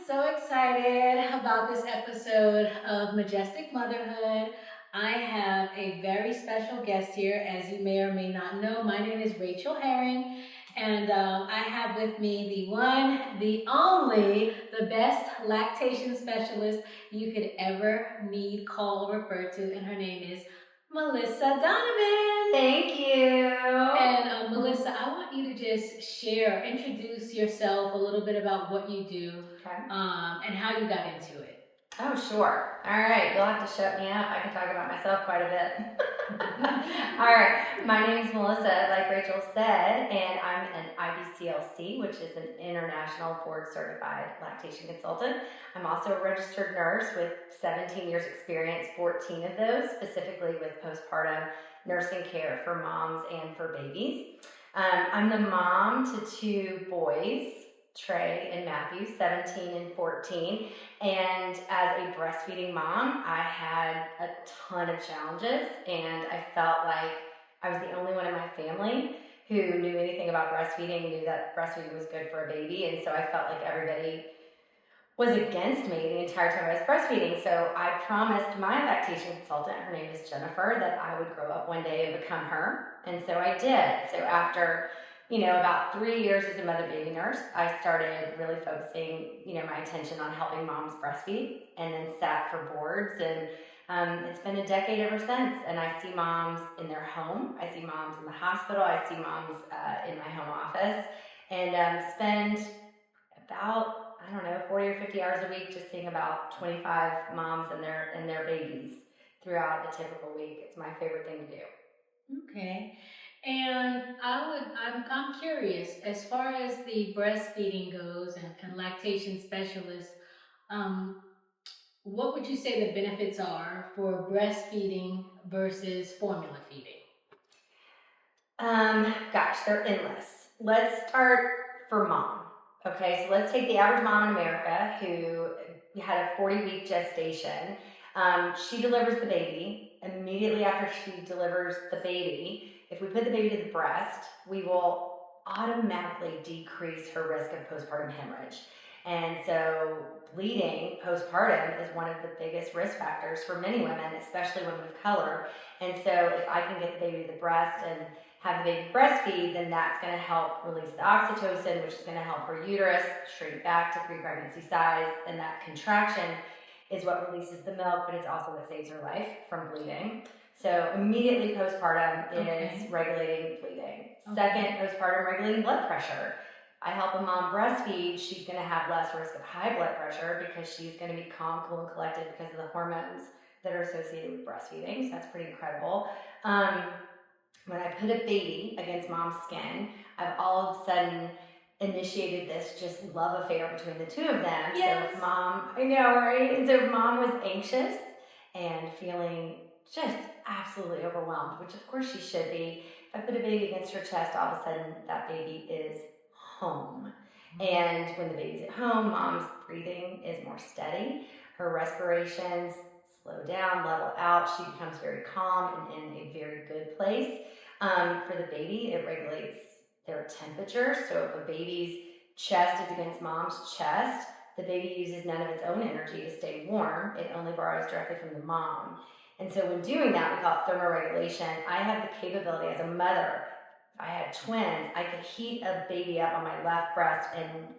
So excited about this episode of Majestic Motherhood. I have a very special guest here, as you may or may not know. My name is Rachel Herring, and I have with me the one, the only, the best lactation specialist you could ever need, call, or refer to, and her name is Melissa Donovan. Thank you. And Melissa, I want you to just introduce yourself a little bit about what you do, Okay. and how you got into it. Oh, sure. All right. You'll have to shut me up. I can talk about myself quite a bit. All right. My name is Melissa, like Rachel said, and I'm an IBCLC, which is an International Board Certified Lactation Consultant. I'm also a registered nurse with 17 years experience, 14 of those specifically with postpartum nursing care for moms and for babies. I'm the mom to two boys, Trey and Matthew, 17 and 14. And as a breastfeeding mom, I had a ton of challenges, and I felt like I was the only one in my family who knew anything about breastfeeding, knew that breastfeeding was good for a baby. And so I felt like everybody was against me the entire time I was breastfeeding. So I promised my lactation consultant, her name is Jennifer, that I would grow up one day and become her. And so I did. So after about 3 years as a mother-baby nurse, I started really focusing, my attention on helping moms breastfeed, and then sat for boards. And it's been a decade ever since. And I see moms in their home. I see moms in the hospital. I see moms in my home office, and spend about 40 or 50 hours a week just seeing about 25 moms and their babies throughout the typical week. It's my favorite thing to do. Okay. And I'm curious, as far as the breastfeeding goes and lactation specialist, what would you say the benefits are for breastfeeding versus formula feeding? Gosh, they're endless. Let's start for mom. Okay, so let's take the average mom in America who had a 40-week gestation. She delivers the baby. Immediately after she delivers the baby, if we put the baby to the breast, we will automatically decrease her risk of postpartum hemorrhage. And so bleeding postpartum is one of the biggest risk factors for many women, especially women of color. And so if I can get the baby to the breast and have the baby breastfeed, then that's going to help release the oxytocin, which is going to help her uterus shrink back to pre-pregnancy size. And that contraction is what releases the milk, but it's also what saves her life from bleeding. So immediately postpartum is regulating bleeding. Second, postpartum, regulating blood pressure. I help a mom breastfeed, she's going to have less risk of high blood pressure because she's going to be calm, cool, and collected because of the hormones that are associated with breastfeeding. So that's pretty incredible. When I put a baby against mom's skin, I've all of a sudden initiated this just love affair between the two of them. Yes. So if mom, I know, right? And so if mom was anxious and feeling just absolutely overwhelmed, which of course she should be, if I put a baby against her chest, all of a sudden that baby is home. And when the baby's at home, mom's breathing is more steady. Her respirations slow down, level out. She becomes very calm and in a very good place. For the baby, it regulates their temperature. So if a baby's chest is against mom's chest, the baby uses none of its own energy to stay warm. It only borrows directly from the mom. And so when doing that, we call it thermoregulation. I have the capability as a mother, if I had twins, I could heat a baby up on my left breast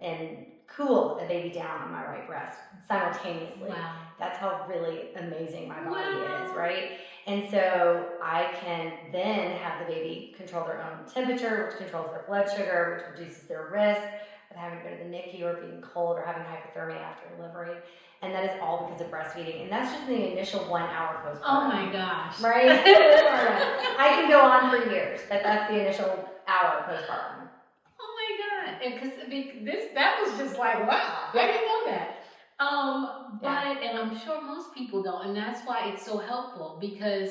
and cool a baby down on my right breast simultaneously. Wow. That's how really amazing my body is, right? And so I can then have the baby control their own temperature, which controls their blood sugar, which reduces their risk of having to go to the NICU or being cold or having hypothermia after delivery. And that is all because of breastfeeding. And that's just the initial 1 hour postpartum. Oh my gosh. Right? I can go on for years, but that's the initial hour postpartum. Oh my God. Because that was just like, wow, I didn't know that. And I'm sure most people don't, and that's why it's so helpful, because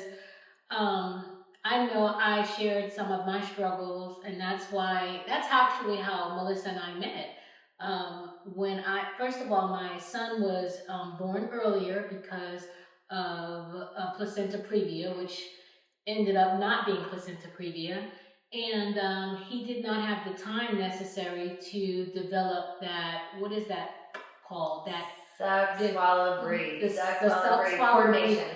I know I shared some of my struggles, and that's actually how Melissa and I met. First of all, my son was born earlier because of placenta previa, which ended up not being placenta previa. And he did not have the time necessary to develop that, called that. Suck, swallow, breathe. The Suck, suck, swallow, breathe. swallow, Coordination.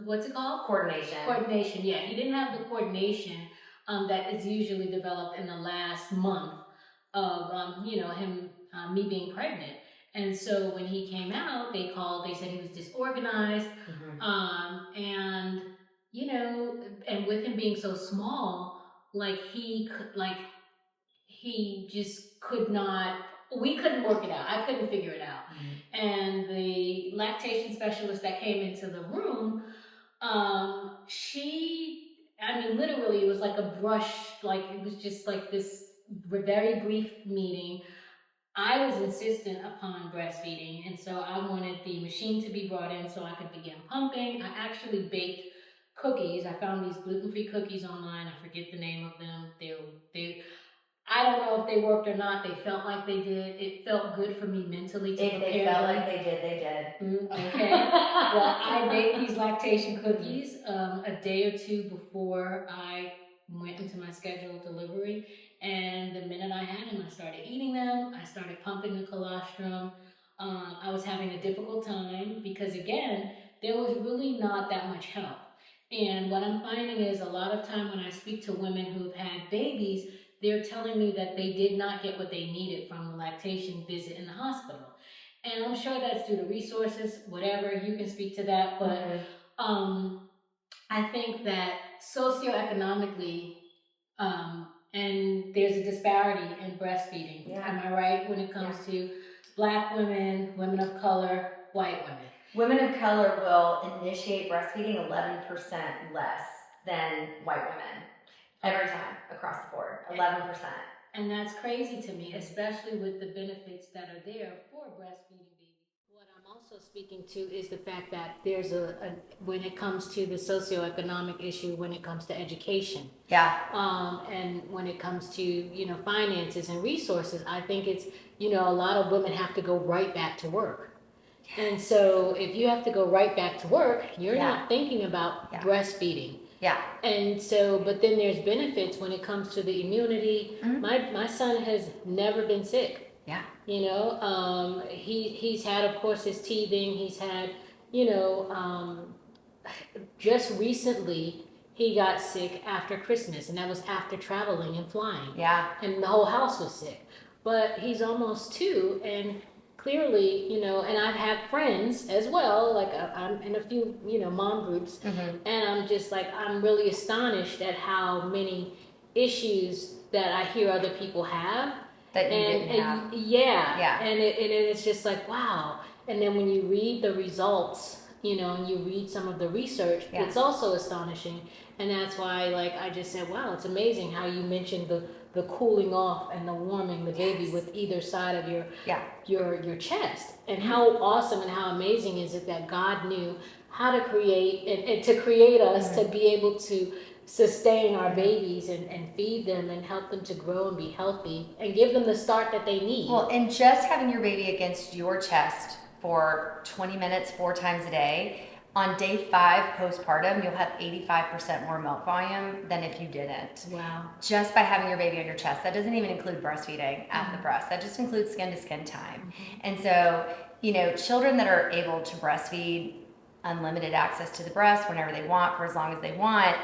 What's it called? Coordination. Coordination, yeah. He didn't have the coordination that is usually developed in the last month of, him, me being pregnant. And so when he came out, they said he was disorganized. And, and with him being so small, he just could not, we couldn't work it out. I couldn't figure it out. And the lactation specialist that came into the room, literally it was like a brush, like it was just like this very brief meeting. I was insistent upon breastfeeding, and so I wanted the machine to be brought in so I could begin pumping. I actually baked cookies. I found these gluten-free cookies online. I forget the name of them. I don't know if they worked or not. They felt like they did. It felt good for me mentally to prepare them. If they felt like they did, they did. Okay. Well, I baked these lactation cookies a day or two before I went into my scheduled delivery. And the minute I had them, I started eating them. I started pumping the colostrum. I was having a difficult time because, again, there was really not that much help. And what I'm finding is a lot of time when I speak to women who've had babies, they're telling me that they did not get what they needed from the lactation visit in the hospital. And I'm sure that's due to resources, whatever, you can speak to that. But I think that socioeconomically, and there's a disparity in breastfeeding. Yeah. Am I right? When it comes to Black women, women of color, white women. Women of color will initiate breastfeeding 11% less than white women. Every time, across the board, 11%. And that's crazy to me, especially with the benefits that are there for breastfeeding babies. What I'm also speaking to is the fact that there's when it comes to the socioeconomic issue, when it comes to education. Yeah. And when it comes to, finances and resources, I think it's, a lot of women have to go right back to work. Yes. And so if you have to go right back to work, you're not thinking about breastfeeding. Yeah. And so, but then there's benefits when it comes to the immunity. My son has never been sick. Yeah. He's had, of course, his teething. He's had, just recently he got sick after Christmas, and that was after traveling and flying. Yeah. And the whole house was sick. But he's almost 2, and clearly, and I've had friends as well, like I'm in a few, mom groups, and I'm just like, I'm really astonished at how many issues that I hear other people have. That you didn't have. Yeah. And it's just like, wow. And then when you read the results, and you read some of the research, it's also astonishing. And that's why, I just said, wow, it's amazing how you mentioned the cooling off and the warming the baby with either side of your chest. And how awesome and how amazing is it that God knew how to create and to create us to be able to sustain our babies and feed them and help them to grow and be healthy and give them the start that they need. Well, and just having your baby against your chest for 20 minutes 4 times a day, on day 5 postpartum, you'll have 85% more milk volume than if you didn't. Wow. Just by having your baby on your chest. That doesn't even include breastfeeding at the breast. That just includes skin to skin time. And so, children that are able to breastfeed, unlimited access to the breast whenever they want, for as long as they want,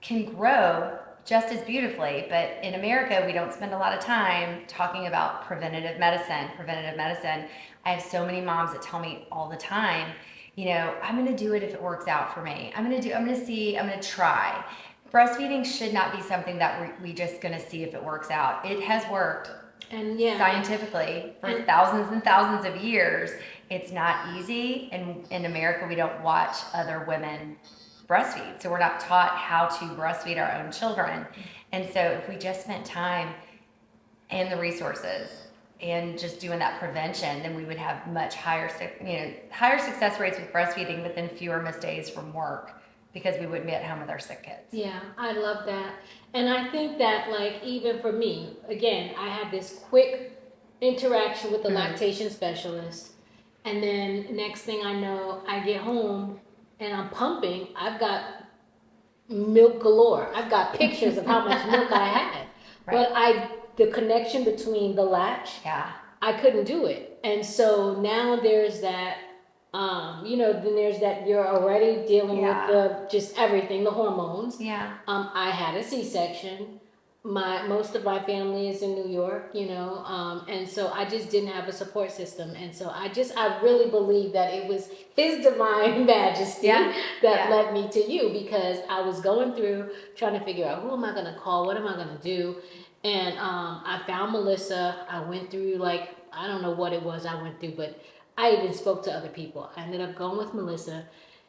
can grow just as beautifully. But in America, we don't spend a lot of time talking about preventative medicine. I have so many moms that tell me all the time, I'm going to do it if it works out for me. I'm going to try. Breastfeeding should not be something that we just going to see if it works out. It has worked. And scientifically for thousands and thousands of years. It's not easy. And in America, we don't watch other women breastfeed. So we're not taught how to breastfeed our own children. And so if we just spent time and the resources and just doing that prevention, then we would have much higher success rates with breastfeeding, but then fewer missed days from work because we wouldn't be at home with our sick kids. Yeah, I love that. And I think that, even for me, again, I had this quick interaction with the lactation specialist, and then next thing I know, I get home and I'm pumping. I've got milk galore. I've got pictures of how much milk I had. Right. But the connection between the latch I couldn't do it. And so now there's that, then there's that you're already dealing with just everything, the hormones. Yeah. I had a C-section. Most of my family is in New York, and so I just didn't have a support system. And so I really believe that it was His divine majesty that led me to you, because I was going through trying to figure out, who am I going to call? What am I going to do? And I found Melissa. I went through, I don't know what it was I went through, but I even spoke to other people. I ended up going with Melissa.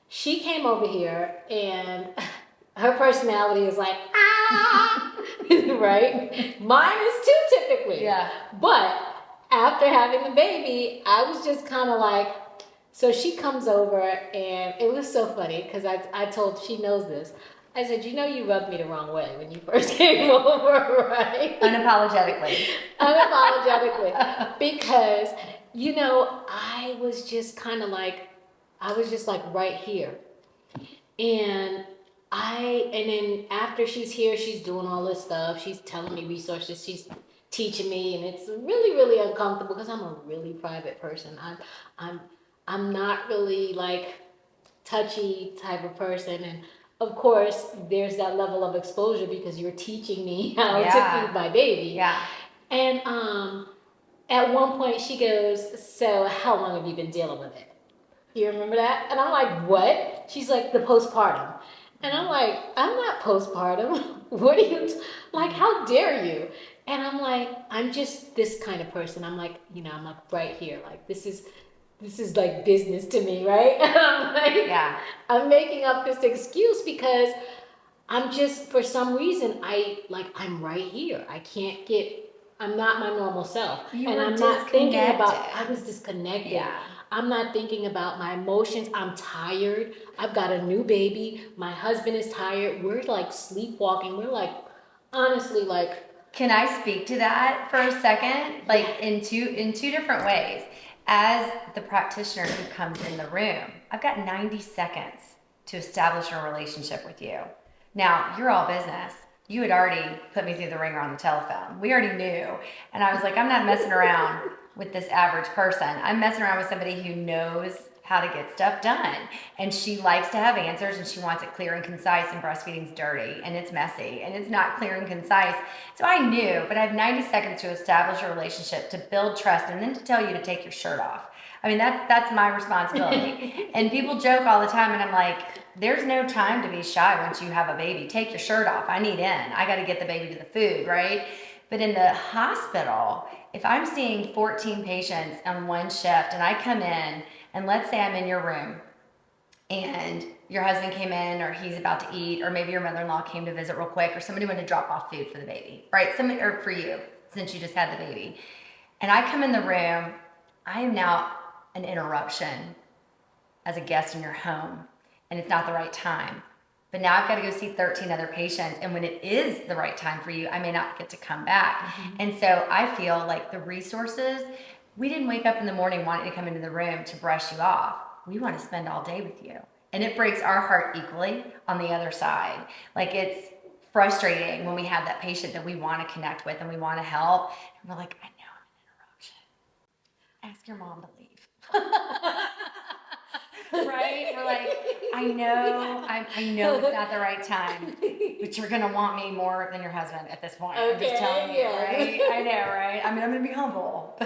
She came over here, and her personality is like, right? Mine is too, typically. Yeah. But after having the baby, I was just kind of like, so she comes over, and it was so funny because I told, she knows this. I said, you rubbed me the wrong way when you first came over, right? Unapologetically. Unapologetically. Because, I was just kind of like, right here. And then after she's here, she's doing all this stuff. She's telling me resources. She's teaching me, and it's really, really uncomfortable because I'm a really private person. I'm not really touchy type of person, and of course there's that level of exposure because you're teaching me how to feed my baby. Yeah. And at one point she goes, "So how long have you been dealing with it?" Do you remember that? And I'm like, "What?" She's like, "The postpartum." And I'm like, "I'm not postpartum. What are you, how dare you?" And I'm like, "I'm just this kind of person." I'm like, I'm like right here. This is like business to me, right? And I'm like, I'm making up this excuse because I'm just, for some reason, I'm right here. I'm not my normal self. I'm not thinking about, I was disconnected. Yeah. I'm not thinking about my emotions. I'm tired. I've got a new baby. My husband is tired. We're sleepwalking. We're honestly. Can I speak to that for a second? In two different ways. As the practitioner who comes in the room, I've got 90 seconds to establish a relationship with you. Now, you're all business. You had already put me through the ringer on the telephone. We already knew. And I was like, I'm not messing around with this average person. I'm messing around with somebody who knows how to get stuff done. And she likes to have answers, and she wants it clear and concise, and breastfeeding's dirty and it's messy and it's not clear and concise. So I knew, but I have 90 seconds to establish a relationship, to build trust, and then to tell you to take your shirt off. I mean, that's my responsibility. And people joke all the time, and I'm like, there's no time to be shy once you have a baby. Take your shirt off. I need in. I got to get the baby to the food, right? But in the hospital, if I'm seeing 14 patients on one shift and I come in, and let's say I'm in your room and your husband came in, or he's about to eat, or maybe your mother-in-law came to visit real quick, or somebody went to drop off food for the baby, right? Or for you, since you just had the baby. And I come in the room, I am now an interruption as a guest in your home, and it's not the right time. But now I've got to go see 13 other patients, and when it is the right time for you, I may not get to come back. Mm-hmm. And so I feel like the resources, we didn't wake up in the morning wanting to come into the room to brush you off. We want to spend all day with you. And it breaks our heart equally on the other side. It's frustrating when we have that patient that we want to connect with and we want to help. And we're like, I know I'm an interruption. Ask your mom to leave. Right? We're like, I know it's not the right time, but you're going to want me more than your husband at this point. Okay, I'm just telling you, right? I know, right? I mean, I'm going to be humble.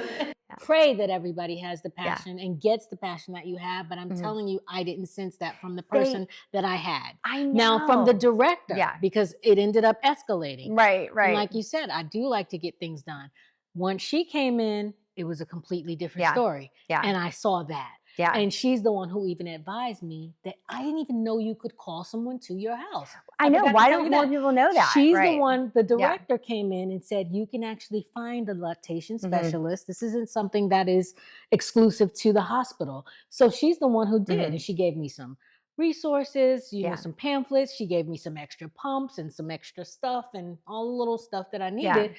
Pray that everybody has the passion and gets the passion that you have, but I'm telling you, I didn't sense that from the person that I had. I know. Now, from the director, because it ended up escalating. Right. And like you said, I do like to get things done. Once she came in, it was a completely different story. Yeah. And I saw that. Yeah. And she's the one who even advised me that I didn't even know you could call someone to your house. I know. Why don't more people know that? She's the one, the director came in and said, you can actually find a lactation specialist. This isn't something that is exclusive to the hospital. So she's the one who did. And she gave me some resources, some pamphlets. She gave me some extra pumps and some extra stuff and all the little stuff that I needed.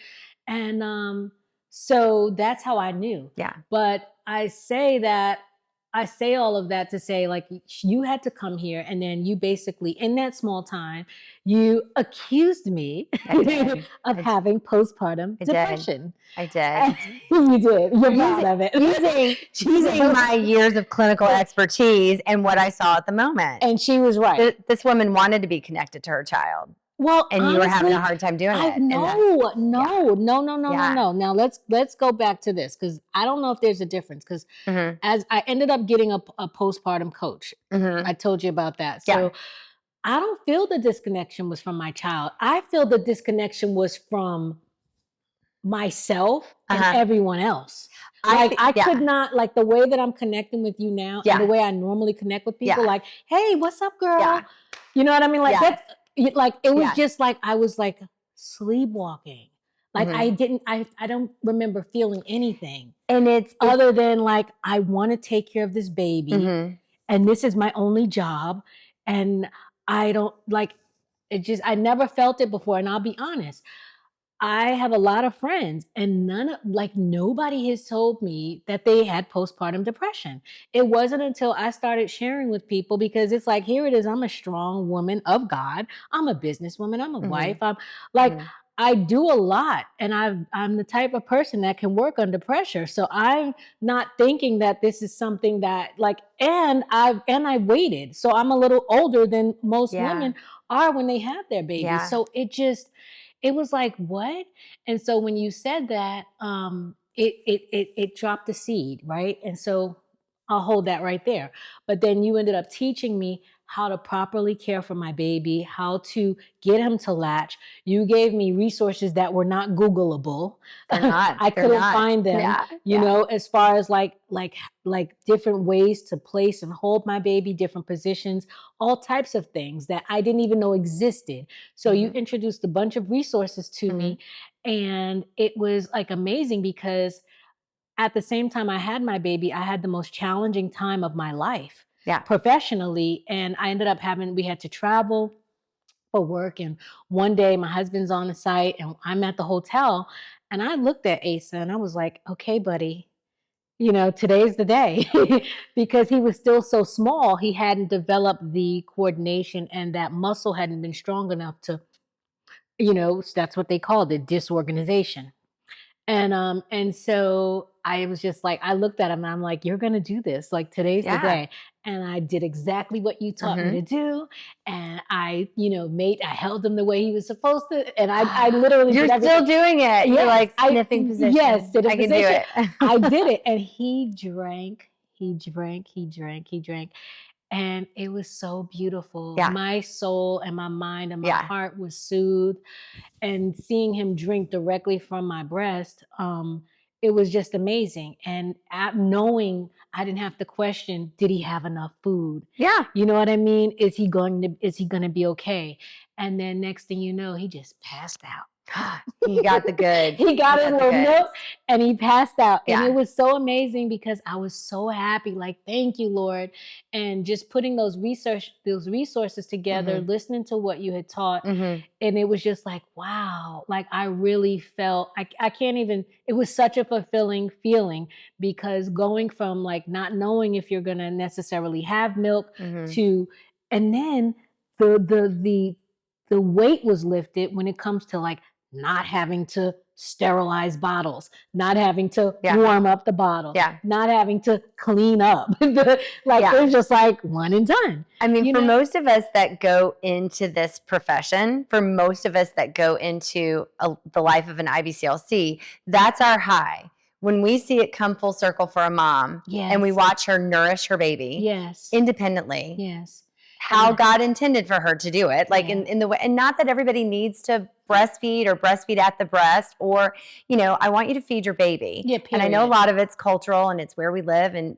And so that's how I knew. Yeah. But I say that I say all of that to say, like, you had to come here, and then you basically, in that small time, you accused me of having postpartum depression. I did. You did. You're proud of it. Using my years of clinical expertise and what I saw at the moment. And she was right. This woman wanted to be connected to her child. Well, and honestly, you were having a hard time doing it. No. Now let's go back to this, because I don't know if there's a difference. Because as I ended up getting a postpartum coach, I told you about that. So I don't feel the disconnection was from my child. I feel the disconnection was from myself and everyone else. I could not, like, the way that I'm connecting with you now, and the way I normally connect with people, like, hey, what's up, girl? You know what I mean? Like that's. Like it was just like I was like sleepwalking. Like I don't remember feeling anything. And it's other than like, I want to take care of this baby and this is my only job. And I don't like it, I never felt it before. And I'll be honest, I have a lot of friends, and nobody has told me that they had postpartum depression. It wasn't until I started sharing with people, because it's like, here it is. I'm a strong woman of God. I'm a businesswoman. I'm a wife. I'm like, I do a lot, and I'm the type of person that can work under pressure. So I'm not thinking that this is something that and I waited. So I'm a little older than most women are when they have their babies. So it was like, what? And so when you said that, it dropped the seed, right? And so I'll hold that right there. But then you ended up teaching me how to properly care for my baby, how to get him to latch. You gave me resources that were not Googleable. They're not. I couldn't find them, you know, as far as like different ways to place and hold my baby, different positions, all types of things that I didn't even know existed. So you introduced a bunch of resources to me, and it was like amazing, because at the same time I had my baby, I had the most challenging time of my life. Professionally. And I ended up we had to travel for work. And one day my husband's on the site and I'm at the hotel, and I looked at Asa and I was like, okay, buddy, you know, today's the day. Because he was still so small. He hadn't developed the coordination, and that muscle hadn't been strong enough to, you know, that's what they called it, disorganization. And so I was just like, I looked at him and I'm like, you're going to do this. Like, today's the day. And I did exactly what you taught me to do. And I, you know, I held him the way he was supposed to. And I literally You're still doing it. You're like sniffing position. Yes, I can do it. I did it. And he drank. And it was so beautiful. My soul and my mind and my heart was soothed. And seeing him drink directly from my breast, it was just amazing. And knowing I didn't have to question, did he have enough food? You know what I mean? Is he going to be okay? And then next thing you know, he just passed out. He got the goods. He got his little milk and he passed out. And it was so amazing, because I was so happy. Like, thank you, Lord. And just putting those resources together, listening to what you had taught. And it was just like, wow. Like, I really felt, I can't even, it was such a fulfilling feeling, because going from like not knowing if you're going to necessarily have milk to, and then the weight was lifted when it comes to like not having to sterilize bottles, not having to warm up the bottle, not having to clean up. It was just like one and done. I mean, for most of us that go into this profession, for most of us that go into the life of an IBCLC, that's our high. When we see it come full circle for a mom, and we watch her nourish her baby independently. How God intended for her to do it, like in the way, and not that everybody needs to breastfeed or breastfeed at the breast, or, you know, I want you to feed your baby. And I know a lot of it's cultural and it's where we live, and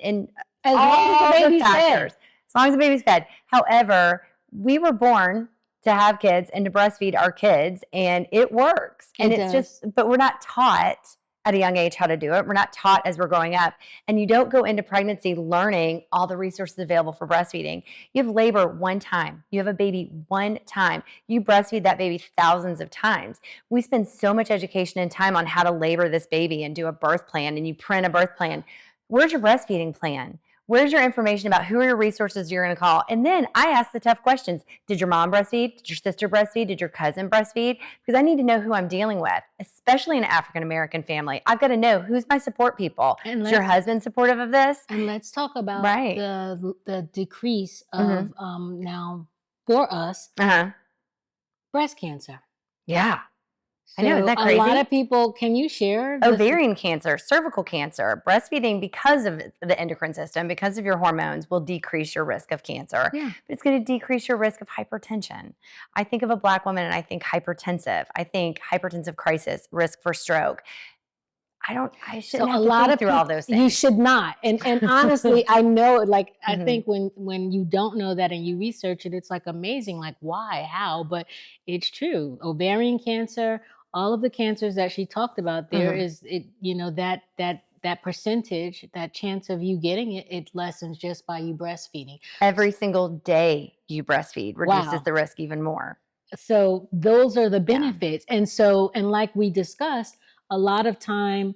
as long as the baby's fed. As long as the baby's fed. However, we were born to have kids and to breastfeed our kids, and it works. And it's just, but we're not taught at a young age how to do it. We're not taught as we're growing up. And you don't go into pregnancy learning all the resources available for breastfeeding. You have labor one time. You have a baby one time. You breastfeed that baby thousands of times. We spend so much education and time on how to labor this baby and do a birth plan, and you print a birth plan. Where's your breastfeeding plan? Where's your information about who are your resources you're going to call? And then I ask the tough questions. Did your mom breastfeed? Did your sister breastfeed? Did your cousin breastfeed? Because I need to know who I'm dealing with, especially in an African-American family. I've got to know who's my support people. Is your husband supportive of this? And let's talk about Right. the decrease of now for us breast cancer. Yeah. So I know, isn't that crazy? A lot of people, can you share? Ovarian cancer, cervical cancer, breastfeeding, because of the endocrine system, because of your hormones, will decrease your risk of cancer. Yeah. But it's going to decrease your risk of hypertension. I think of a Black woman and I think hypertensive. I think hypertensive crisis, risk for stroke. I shouldn't have to think through all those things. You should not. And honestly, I know, like, I think when you don't know that and you research it, it's like amazing, like why, how, but it's true. Ovarian cancer, all of the cancers that she talked about, there is, that percentage, that chance of you getting it, it lessens just by you breastfeeding. Every single day you breastfeed reduces the risk even more. So those are the benefits. And like we discussed, a lot of time,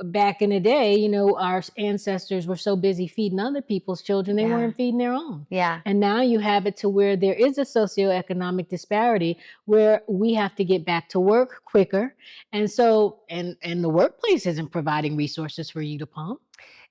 back in the day, our ancestors were so busy feeding other people's children, they weren't feeding their own. Yeah. And now you have it to where there is a socioeconomic disparity where we have to get back to work quicker. And so, and the workplace isn't providing resources for you to pump.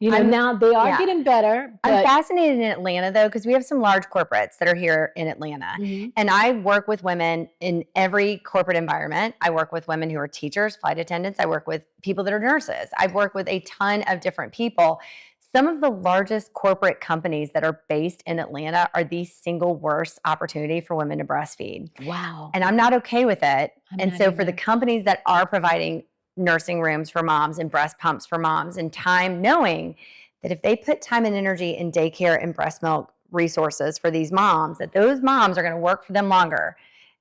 Now they are getting better. I'm fascinated in Atlanta, though, because we have some large corporates that are here in Atlanta. And I work with women in every corporate environment. I work with women who are teachers, flight attendants. I work with people that are nurses. I work with a ton of different people. Some of the largest corporate companies that are based in Atlanta are the single worst opportunity for women to breastfeed. Wow. And I'm not okay with it. For the companies that are providing nursing rooms for moms and breast pumps for moms and time, knowing that if they put time and energy in daycare and breast milk resources for these moms, that those moms are going to work for them longer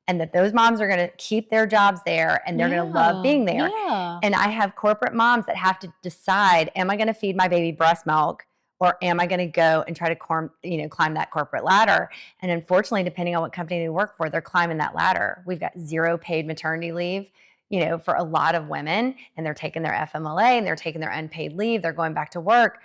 and that those moms are going to keep their jobs there and they're going to love being there. Yeah. And I have corporate moms that have to decide, am I going to feed my baby breast milk or am I going to go and try to climb that corporate ladder? And unfortunately, depending on what company they work for, they're climbing that ladder. We've got 0 paid maternity leave, for a lot of women, and they're taking their FMLA and they're taking their unpaid leave. They're going back to work.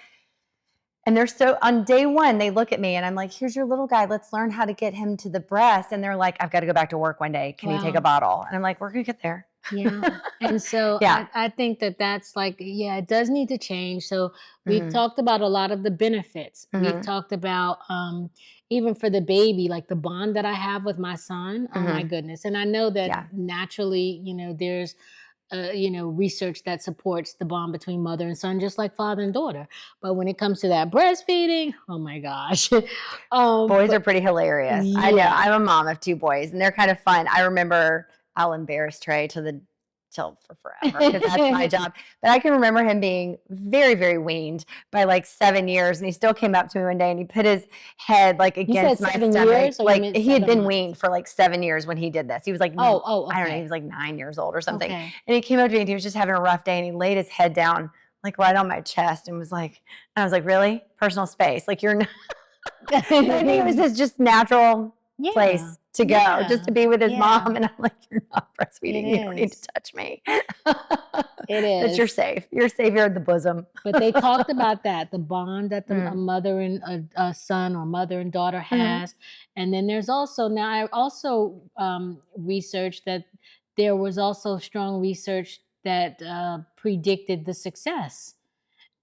And they're on day one, they look at me and I'm like, here's your little guy. Let's learn how to get him to the breast. And they're like, I've got to go back to work one day. Can you take a bottle? And I'm like, we're going to get there. Yeah. And so I think that's like, it does need to change. So we've talked about a lot of the benefits. We've talked about, even for the baby, like the bond that I have with my son, oh my goodness. And I know that naturally, there's, research that supports the bond between mother and son, just like father and daughter. But when it comes to that breastfeeding, oh my gosh. Boys are pretty hilarious. Yeah. I know. I'm a mom of 2 boys and they're kind of fun. I remember, I'll embarrass Trey till for forever because that's my job. But I can remember him being very, very weaned by like 7 years. And he still came up to me one day and he put his head like against my stomach. Like he had been weaned for like 7 years when he did this. He was like, I don't know, he was like 9 years old or something. Okay. And he came up to me and he was just having a rough day and he laid his head down like right on my chest and was like, and I was like, really? Personal space. Like you're not. And he was this just natural place to go, just to be with his mom. And I'm like, you're not breastfeeding. You don't need to touch me. It is. But you're safe. You're safe here in the bosom. But they talked about that, the bond that a mother and a son or mother and daughter has. And then there's also, now I also researched that there was also strong research that predicted the success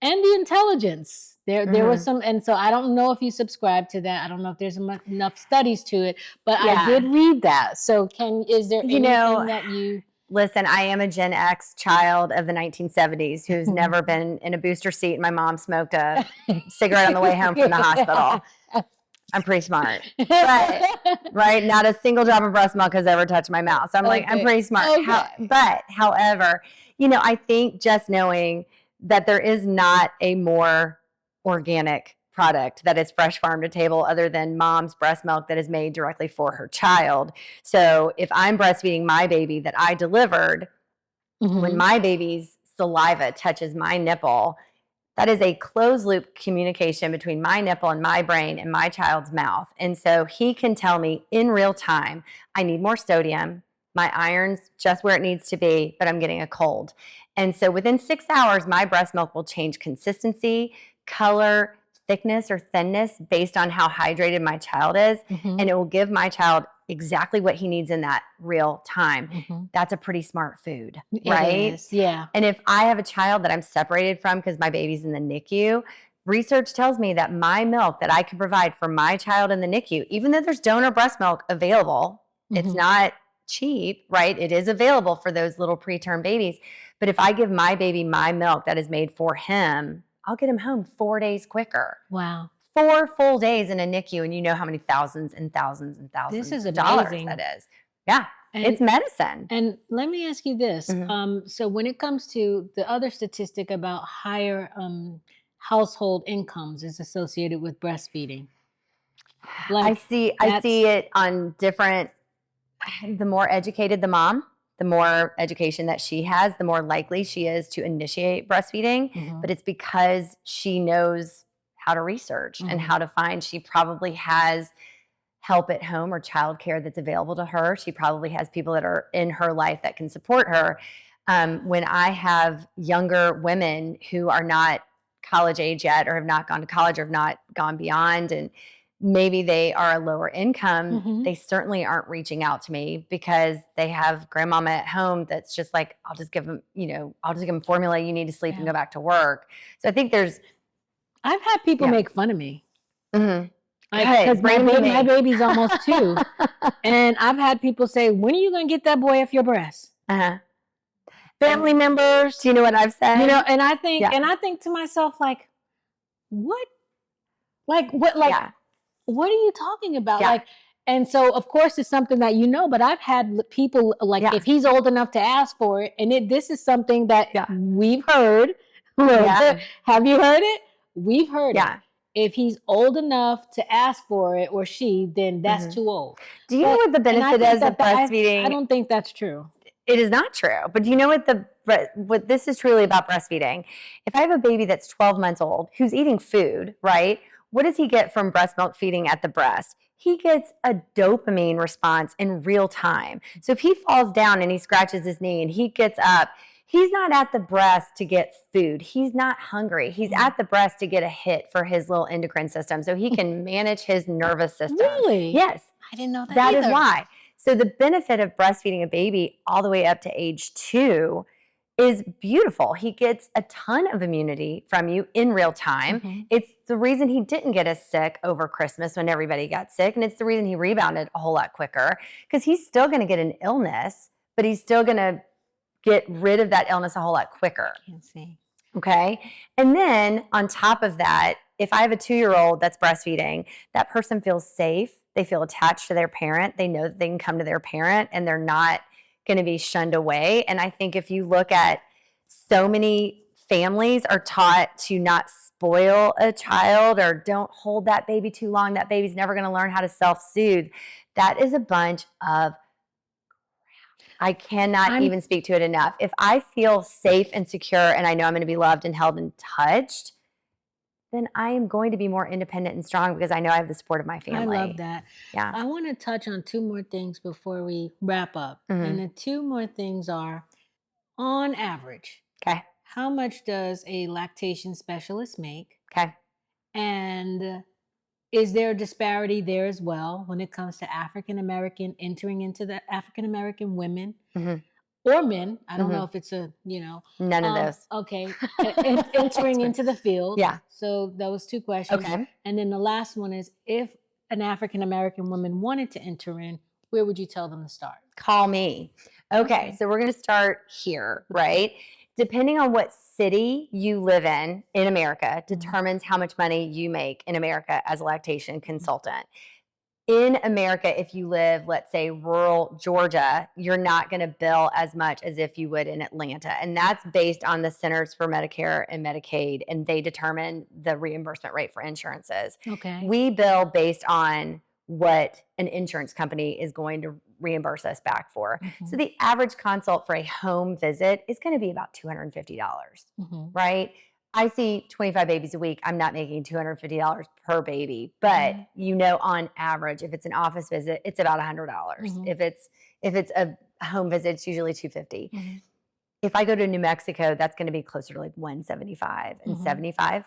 and the intelligence. There was some, and so I don't know if you subscribe to that. I don't know if there's enough studies to it, but I did read that. So is there anything that you... Listen, I am a Gen X child of the 1970s who's never been in a booster seat and my mom smoked a cigarette on the way home from the hospital. I'm pretty smart. But, right? Not a single drop of breast milk has ever touched my mouth. So I'm like, I'm pretty smart. Okay. However, I think just knowing that there is not a more organic product that is fresh farm to table other than mom's breast milk that is made directly for her child. So if I'm breastfeeding my baby that I delivered, when my baby's saliva touches my nipple, that is a closed loop communication between my nipple and my brain and my child's mouth. And so he can tell me in real time, I need more sodium, my iron's just where it needs to be, but I'm getting a cold. And so within 6 hours, my breast milk will change consistency, color, thickness, or thinness based on how hydrated my child is, Mhm. and it will give my child exactly what he needs in that real time. Mhm. That's a pretty smart food, It right? is, yeah. And if I have a child that I'm separated from because my baby's in the NICU, research tells me that my milk that I can provide for my child in the NICU, even though there's donor breast milk available, it's Mhm. not cheap, right? It is available for those little preterm babies. But if I give my baby my milk that is made for him, I'll get him home 4 days quicker. Wow. 4 full days in a NICU, and you know how many thousands and thousands and thousands This is of dollars amazing. that is. Yeah, it's medicine. And let me ask you this. Mhm. So when it comes to the other statistic about higher household incomes is associated with breastfeeding. I Like see that's it on different. The more educated the mom, the more education that she has, the more likely she is to initiate breastfeeding. Mhm. But it's because she knows how to research and Mhm. how to find. She probably has help at home or childcare that's available to her. She probably has people that are in her life that can support her. When I have younger women who are not college age yet, or have not gone to college, or have not gone beyond, and maybe they are a lower income, Mhm. they certainly aren't reaching out to me because they have grandmama at home that's just like, I'll just give them, I'll just give them formula. You need to sleep and Yeah. go back to work. So I think there's, I've had people yeah. make fun of me. Mhm. Like, Good. because Bring 'em to my me. baby's almost 2. And I've had people say, when are you going to get that boy off your breast? Uh-huh. Family members, Do you know what I've said? and I think, Yeah. and I think to myself, like, what? Like, what, like, Yeah. what are you talking about? Yeah. Like, and so of course it's something that but I've had people like, Yeah. if he's old enough to ask for it, and this is something that Yeah. we've heard. Yeah. Have you heard it? We've heard Yeah. it. If he's old enough to ask for it, or she, then that's Mhm. too old. Do you know what the And I benefit think is of breastfeeding? I don't think that's true. It is not true. But do you know what this is truly about breastfeeding? If I have a baby that's 12 months old who's eating food, right? What does he get from breast milk feeding at the breast? He gets a dopamine response in real time. So if he falls down and he scratches his knee and he gets up, he's not at the breast to get food. He's not hungry. He's at the breast to get a hit for his little endocrine system so he can manage his nervous system. Really? Yes. I didn't know that That either. is why. So the benefit of breastfeeding a baby all the way up to age 2 is beautiful. He gets a ton of immunity from you in real time. Mhm. It's the reason he didn't get as sick over Christmas when everybody got sick. And it's the reason he rebounded a whole lot quicker, because he's still going to get an illness, but he's still going to get rid of that illness a whole lot quicker. Can't see. Okay. And then on top of that, if I have a 2-year-old that's breastfeeding, that person feels safe. They feel attached to their parent. They know that they can come to their parent and they're not going to be shunned away. And I think if you look at, so many families are taught to not spoil a child, or don't hold that baby too long. That baby's never going to learn how to self-soothe. That is a bunch of, I cannot even speak to it enough. If I feel safe and secure and I know I'm going to be loved and held and touched, then I am going to be more independent and strong because I know I have the support of my family. I love that. Yeah. I want to touch on 2 more things before we wrap up. Mhm. And the 2 more things are, on average, Okay. how much does a lactation specialist make? Okay. And is there a disparity there as well when it comes to entering into the African American women Mhm. or men? I don't Mhm. know if it's None of those. Okay, entering into the field. Yeah. So those 2 questions. Okay. And then the last one is, if an African American woman wanted to enter in, where would you tell them to start? Call me. Okay. Okay. So we're going to start here, right? Depending on what city you live in America determines how much money you make in America as a lactation consultant. In America, if you live, let's say, rural Georgia, you're not going to bill as much as if you would in Atlanta. And that's based on the Centers for Medicare and Medicaid, and they determine the reimbursement rate for insurances. Okay. We bill based on what an insurance company is going to reimburse us back for. Mhm. So the average consult for a home visit is going to be about $250, Mhm. right? I see 25 babies a week. I'm not making $250 per baby, but on average, if it's an office visit, it's about $100. Mhm. If it's a home visit, it's usually $250. Mhm. If I go to New Mexico, that's going to be closer to like 175 and 75.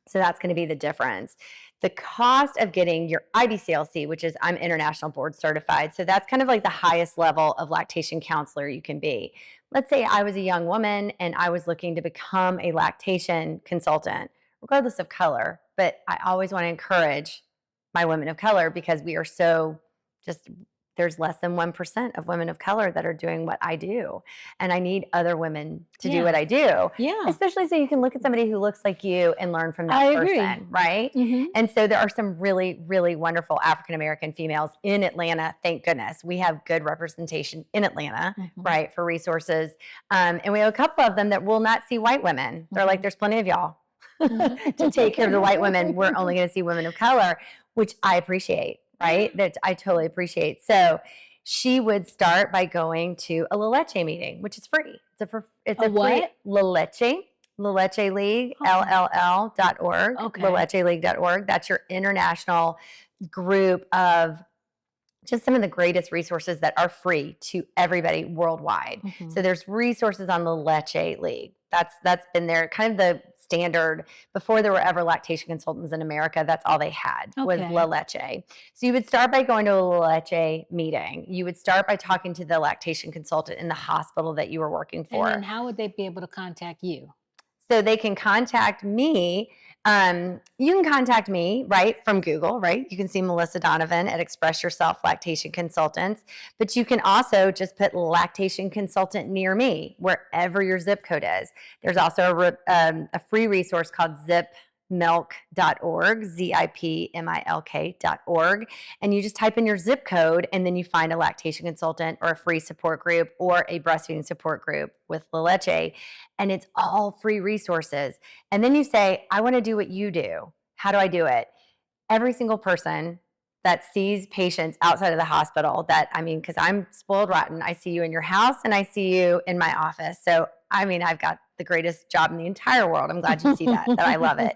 So that's going to be the difference. The cost of getting your IBCLC, which is I'm international board certified. So that's kind of like the highest level of lactation counselor you can be. Let's say I was a young woman and I was looking to become a lactation consultant, regardless of color. But I always want to encourage my women of color because we are so just, there's less than 1% of women of color that are doing what I do. And I need other women to do what I do. Yeah. Especially so you can look at somebody who looks like you and learn from that I person, agree. right? And so there are some really, really wonderful African-American females in Atlanta. Thank goodness. We have good representation in Atlanta, right, for resources. And we have a couple of them that will not see white women. They're like, there's plenty of y'all to take care of the white women. We're only going to see women of color, which I appreciate. Right? That I totally appreciate. So she would start by going to a La Leche meeting, which is free. It's a free La Leche League, LLL.org, LaLecheLeague.org. That's your international group of just some of the greatest resources that are free to everybody worldwide. So there's resources on the Leche League. That's been their kind of the standard before there were ever lactation consultants in America. That's all they had was La Leche. So you would start by going to a La Leche meeting. You would start by talking to the lactation consultant in the hospital that you were working for. And then how would they be able to contact you? So they can contact me. You can contact me, right, from Google, right? You can see Melissa Donovan at Express Yourself Lactation Consultants, but you can also just put lactation consultant near me, wherever your zip code is. There's also a free resource called zipmilk.org, ZIPMILK.org. And you just type in your zip code and then you find a lactation consultant or a free support group or a breastfeeding support group with La Leche. And it's all free resources. And then you say, I want to do what you do. How do I do it? Every single person that sees patients outside of the hospital because I'm spoiled rotten. I see you in your house and I see you in my office. So, I've got the greatest job in the entire world. I'm glad you see that I love it.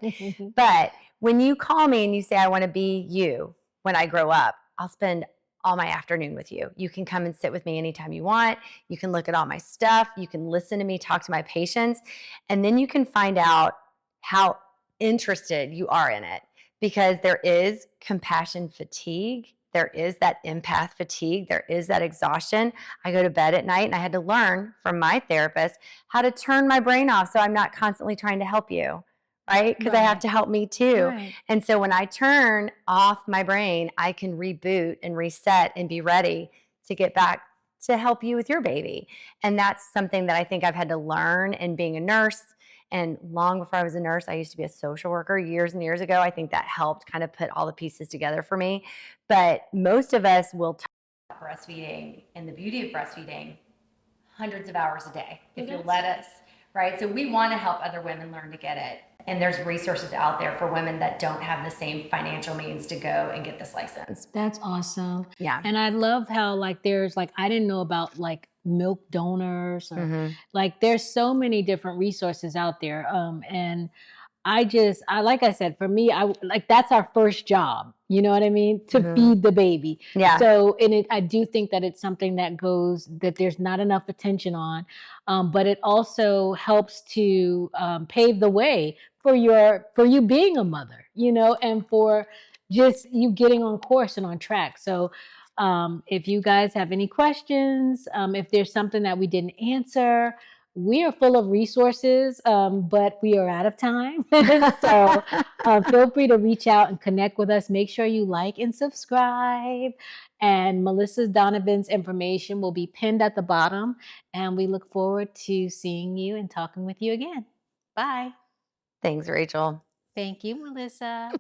But when you call me and you say, I want to be you when I grow up, I'll spend all my afternoon with you. You can come and sit with me anytime you want. You can look at all my stuff. You can listen to me talk to my patients. And then you can find out how interested you are in it. Because there is compassion fatigue. There is that empath fatigue. There is that exhaustion. I go to bed at night and I had to learn from my therapist how to turn my brain off so I'm not constantly trying to help you, right? Because I have to help me too. Right. And so when I turn off my brain, I can reboot and reset and be ready to get back to help you with your baby. And that's something that I think I've had to learn in being a nurse. And long before I was a nurse, I used to be a social worker years and years ago. I think that helped kind of put all the pieces together for me. But most of us will talk about breastfeeding and the beauty of breastfeeding hundreds of hours a day, if you'll let us, right? So we want to help other women learn to get it. And there's resources out there for women that don't have the same financial means to go and get this license. That's awesome. Yeah. And I love how there's I didn't know about milk donors or there's so many different resources out there. And like I said, for me, that's our first job, you know what I mean? To feed the baby. Yeah. So, I do think that it's something that there's not enough attention on, but it also helps to pave the way for you being a mother, and for just you getting on course and on track. So, if you guys have any questions, if there's something that we didn't answer, we are full of resources, but we are out of time. So feel free to reach out and connect with us. Make sure you like and subscribe. And Melissa Donovan's information will be pinned at the bottom. And we look forward to seeing you and talking with you again. Bye. Thanks, Rachel. Thank you, Melissa.